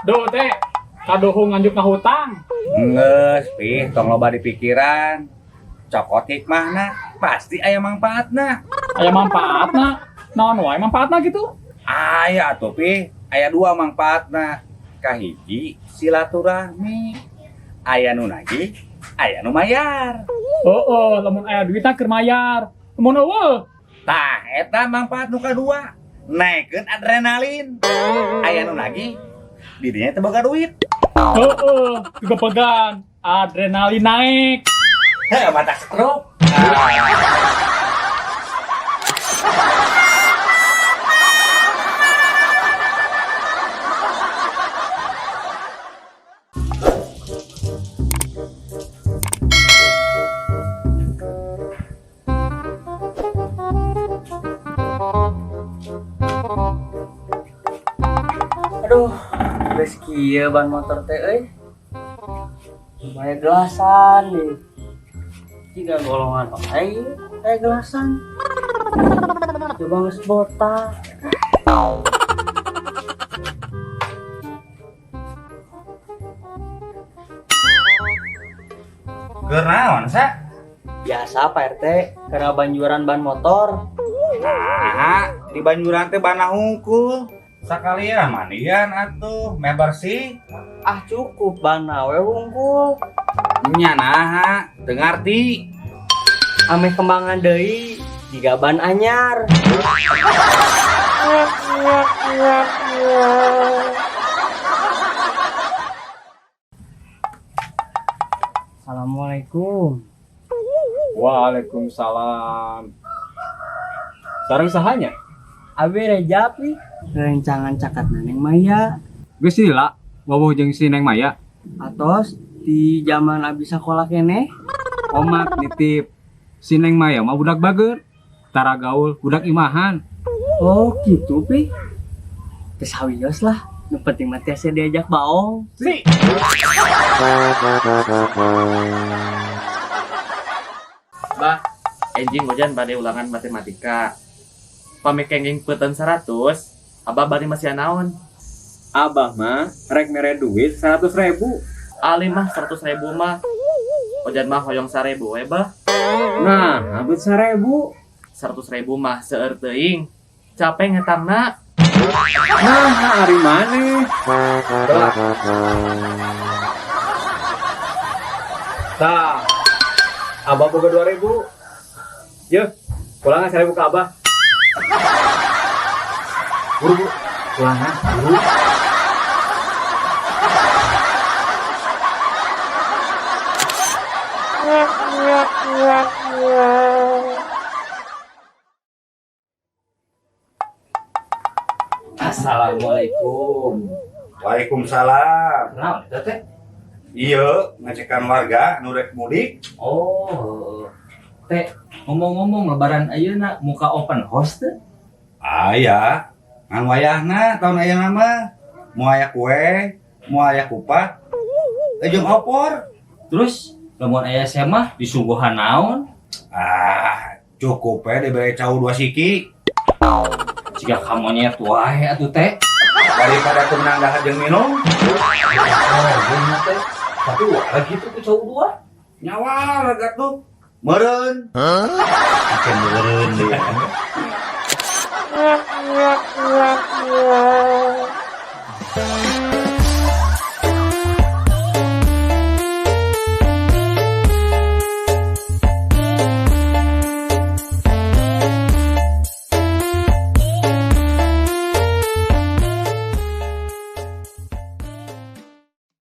Duh teh, kadohong nganjuk ka hutang. Nges, pih, tong loba di pikiran. Cokot hikmahna, pasti aya manfaatna. Aya manfaatna, naon wae manfaatna gitu. Aya atuh pih, aya dua manfaatna. Kahiji silaturahmi. Aya nu nagih, aya nu mayar. Heeh, lamun aya duitna keur mayar. Lamun eueuh, Tah, eta manfaat nu kadua. Naikeun adrenalin. Aya nu nagih, didinya teu boga duit. heeh, gepegan, adrenalin naik. Heh, mata stroke. Aduh, geus kieu ban motor teh euy. Lumayan gelasan nih. Jika golongan wae kayak gelasan. Coba geus botak. Keur naon, Sa? Biasa Pak RT, karena banjuran ban motor. Nah, di banjuran teh bana hungkul. Sakalian mandian atuh, meh bersih. Ah cukup ban we wungkul. Nya naha, teu ngarti. Ame kembangan deui jiga ban anyar. Assalamualaikum. Waalaikumsalam. Sareng sahanya? Abi Rejapi, rencangan cakat Neneng Maya. Geus lila, wawuh jeung si Neng Maya. Atos di zaman abi sakola keneh. Omat nitip. Si Neng Maya mah budak bageut. Tara gaul budak imahan. Oh gitu pi. Geus hawios lah. Nu penting mah tiasa diajak baong. Si. Bah, enjing hujan pada ulangan matematika. Pamikenging peuteun 100, abah bari masih naon? Abah mah rek mere duit 100.000. Ali mah 100.000 mah. Hujan mah hoyong 1.000 we bah. Nah, abet 1.000. 100.000 mah seueur teuing. Capek ngetangna. Nah, hari maneh. Tah. Abah boga 2.000. Yeuh, pulang 1.000 ke Abah. Buru, pulang buru. Assalamualaikum. Waalaikumsalam. Naon eta teh? Iya, ngecekan warga nu rek mudik. Oh. Teh, ngomong-ngomong lebaran ayeuna muka open house teh? Aya, ngan wayahna tahun ayeuna mah moal aya kue, moal aya kupat. Jeung opor. Terus lamun aya semah disuguhan naon? Ah, cukup diberi cau 2 siki. Jika kamunya wae atuh teh. Daripada teu menang dahar jeung minum. Oh, bener teh. Tapi wae gitu ku cowok dua. Nyawa lega tuh. Meureun. Makin meureun deui.